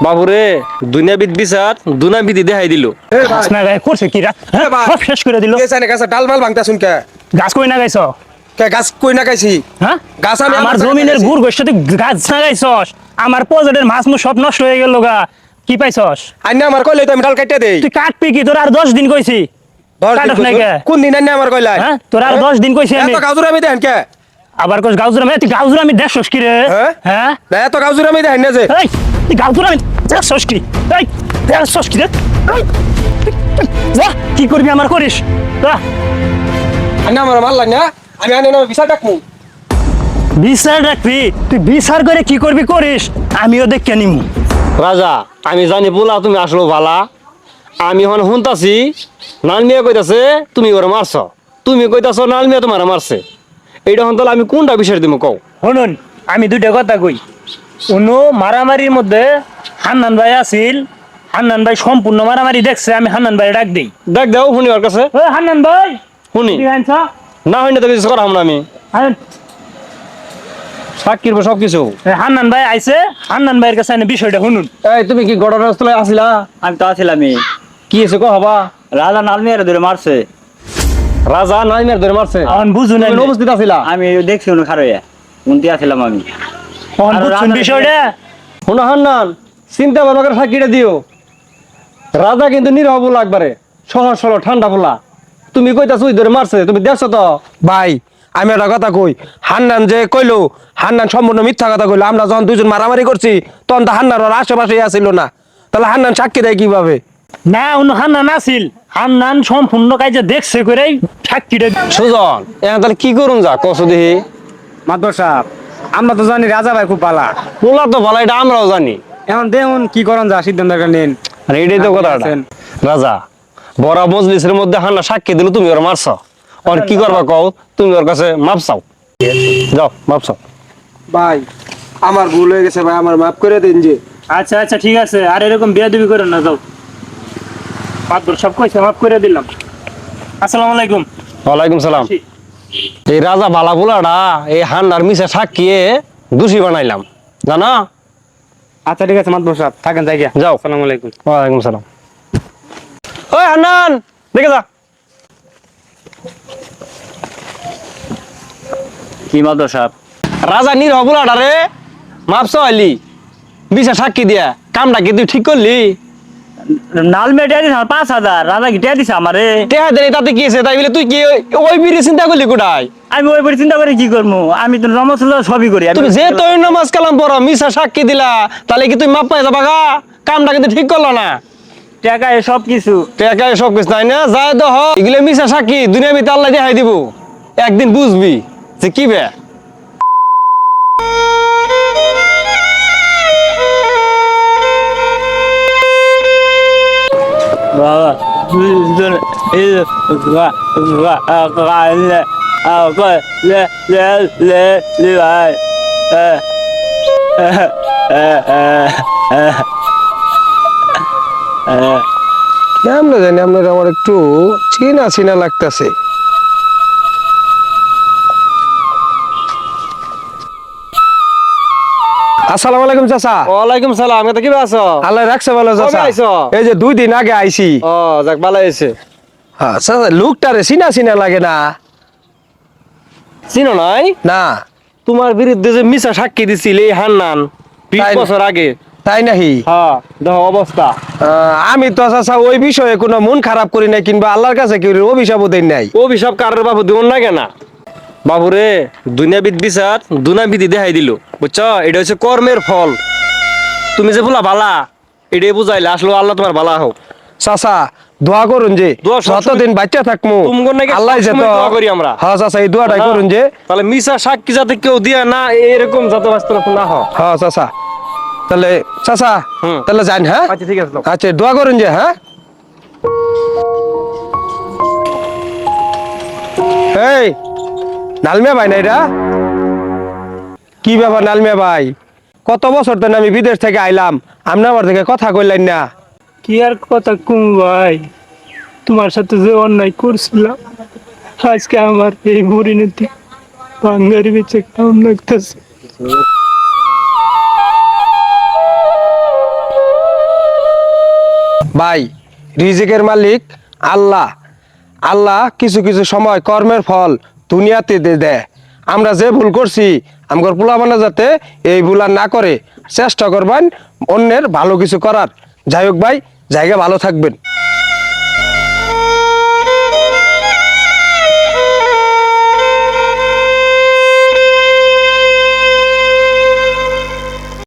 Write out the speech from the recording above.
বাবুরে দুনিয়াবিদ বিচার দুনাবিদি দেখাই দিল। না গায়ে করছে কি রা সব শেষ করে দিল। কেসানে গাছ ডাল মাল ভাঙতা শুন কে গাছ কই না গাইছ? কে গাছ কই না গাইছি? হ্যাঁ গাছ আমি আমার জমিনের গুড় গোষ্ঠ তুই গাছ না গাইছস। আমার প্রজেক্টের মাছ মু সব নষ্ট হয়ে গেল গা। কি পাইছস? আইনা আমার কইলে তো আমি ডাল কাটতে দেই। তুই কাটবি কি? তোর আর 10 দিন কইছি। 10 দিন কাটস নাই কে? কোন দিন আইনা আমার কইলাই? হ্যাঁ তোর আর 10 দিন কইছি আমি। এত গাজুর আমি দেন কে? আবার কইস গাউজুর আমি তুই গাউজুর আমি দেখছস কি রে? হ্যাঁ? হ্যাঁ না এত গাজুর আমি দেন না যে। এই তুই গাউজুর আমি দেখছস কি? এই দেখছস কি রে? এই, যা কি করবি আমার করিস? যা আইনা আমার মাল না আমি আইনা না বিচার ডাকমু। বিচার রাখবি? তুই বিচার করে কি করবি করিস, আমিও দেখে নিমু। রাজা আমি জানি বলা তুমি আসলো ভালা। আমি এখন শুনতাছি নালমিয়া কইতাছে তুমি ওরা মারছ, তুমি কইতাছ নালমিয়া তোমার মারছে। এইটা হন তাহলে আমি কোনটা বিষয় দিব কও? শুনুন আমি দুইটা কথা কই। উনো মারামারির মধ্যে হান্নান ভাই আছিল। হান্নান ভাই সম্পূর্ণ মারামারি দেখছে। আমি হান্নান ভাই ডাক দেই। দেখ দাও শুনি ওর কাছে। ও হান্নান ভাই শুনি কি আনছ? না হইনি তো কিছু করাম না আমি। আন সাক্ষীর সব কিছু। হান্নান ভাই আইছে। হান্নান ভাইয়ের কাছে আইনে বিষয়টা শুনুন। এই তুমি কি ঘটনাস্থলে আসিলা? আমি তো আছিলামই। কি এসে কো হবা? রাজা নালমিয়ারে ধরে মারছে। রাজা নালমিয়ার ধরে মারছে? এখন বুঝুন তুমি উপস্থিত আছিলা? আমি দেখছি উনি খারোয়া উনতি আছিলাম আমি। এখন আর বুঝুন রাজা- বিষয়টা। শোনো হান্নান, চিন্তা ভাবনা করে সাক্ষীটা দিও। রাজা কিন্তু নিরহ বলা একবারে সহজ সরল ঠান্ডা বলা। তুমি কইতাছ ওই ধরে মারছে, তুমি দেখছো তো? ভাই আমি একটা কথা কই, হান্নান যে কইলো হান্নান সম্পূর্ণ মিথ্যা কথা কইলো। আমরা যখন দুজন মারামারি করছি তখন তো হান্নান ওর আশেপাশেই আসিল না, তাহলে হান্নান সাক্ষী দেয় কিভাবে? না উনি হান্নান আছিল। হান্নান সম্পূর্ণ কাজে দেখছে করেই সাক্ষীটা। সুজন এখন তাহলে কি করুন যা কসু দেখি। মাদবর সাহেব আমরা তো জানি রাজা ভাই খুব ভালা। বলা তো ভালো, এটা আমরাও জানি। এখন দেখুন কি করেন যা সিদ্ধান্ত নিন। আর এটাই তো কথা। আছেন। রাজা বড় মজলিসের মধ্যে হান্না সাক্ষী দিল, তুমি ওর মারছ। আর কি করবা কও? তুমি ওর কাছে মাপ চাও, যাও মাপ চাও। ভাই আমার ভুল হয়ে গেছে ভাই, আমার মাফ করে দিন যে। আচ্ছা আচ্ছা ঠিক আছে। আর এরকম বেয়াদবি করেন না, যাও। মাতবর সব কইছে মাফ করে দিলাম। আসসালামু আলাইকুম। ওয়ালাইকুম সালাম। এই রাজা বালা বুলাটা এই হান্নার মিশে সাক্ষী দোষী বানাইলাম, জানা? আচ্ছা ঠিক আছে মাদবর সাহেব থাকেন জায়গা। যাও। আসসালামু আলাইকুম। ওয়ালাইকুম সালাম। ওই হান্নান দেখে যা। কি মাদর সাহেব? রাজা নিরহ বুলাটা রে মাপ চাইলি, মিশে সাক্ষী দিয়া কামটা কি তুই ঠিক করলি? নালমিয়া টিয়া দিছে 5,000। রাজা কি টিয়া দিছে আমারে? টেহা দেনি তাতে কি আছে? তাই বলে তুই কি ওই বিড়ি চিন্তা করলি কোটাই? আমি ওই পরে চিন্তা করে কি করবো? আমি তো নমস্কার সবই করি। তুমি যে তুই নামাজ কালাম পড়ো, মিশা সাক্ষী দিলা, তাহলে কি তুই মাপ পাই যাবা গা? কামটা কিন্তু ঠিক করলো না। টাকা সব কিছু। টেকায় সব কিছু তাই না? যায় তো এগুলো মিশা সাক্ষী দুনিয়া মিতে আল্লাহ দেখাই দিব, একদিন বুঝবি যে কি বে। বাবা কেমন জানি আপনার আমার একটু চিনা চিনা লাগতেছে। আসসালামু আলাইকুম চাচা। ওয়ালাইকুম সালাম। এটা কি আছো? আল্লাহ রাখছে ভালো চাচা। কবে আইছো? এই যে 2 দিন আগে আইছি। ও যাক ভালো হয়েছে। হ্যাঁ চাচা লুকটারে চিনা চিনা লাগে না? চিনো নাই? না তোমার বিরুদ্ধে যে মিশা সাক্ষী দিছিল এই হান্নান 20 তাই না? বছর আগে। তাই নাকি? হ্যাঁ দেখো অবস্থা। আমি তো চাচা ওই বিষয়ে কোনো মন খারাপ করি নাই, কিংবা আল্লাহর কাছে কি অভিশাপও দেই নাই। অভিশাপ কারোর বাবু দিন না কেনা বাবুরে, দুনিয়াবিদ বিচার দুনাবিদি দেখাই দিল, বুঝছো? এটা হচ্ছে কর্মের ফল। তুমি যে বলা বালা, এটাই বুঝাইলে আসলে আল্লাহ তোমার বালা হোক। চাচা দোয়া করুন যে দোয়া সবসময়- যতদিন বাচ্চা থাকমু তুমগো নাকি আল্লাহ যে সবসময় তো দোয়া করি আমরা। হ্যাঁ চাচা এই দোয়াটাই করুন যে। তাহলে মিশা সাক্ষী যাতে কেউ দিয়া না, এরকম যাতে বাস্তব না হয়। হ্যাঁ চাচা তাহলে চাচা হুম। তাহলে যান। হ্যাঁ আচ্ছা ঠিক আছে। আচ্ছা দোয়া করুন যে। হ্যাঁ এই নালমিয়া ভাই না এটা? কি ব্যাপার নালমিয়া ভাই, কত বছর তো আমি বিদেশ থেকে আইলাম, আপনি আমার থেকে কথা কইলেন না। কি আর কথা কুম ভাই, তোমার সাথে যে অন্যায় করছিলাম আজকে আমার এই পরিণতি বাঙ্গারি বেঁচে কেমন লাগতেছে। ভাই রিজিকের মালিক আল্লাহ। আল্লাহ কিছু কিছু সময় কর্মের ফল দুনিয়াতে দেয়। আমরা যে ভুল করছি আমার পোলাপানা যাতে এই ভুল আর না করে চেষ্টা করবেন অন্যের ভালো কিছু করার। যাই হোক ভাই, জায়গা ভালো থাকবেন।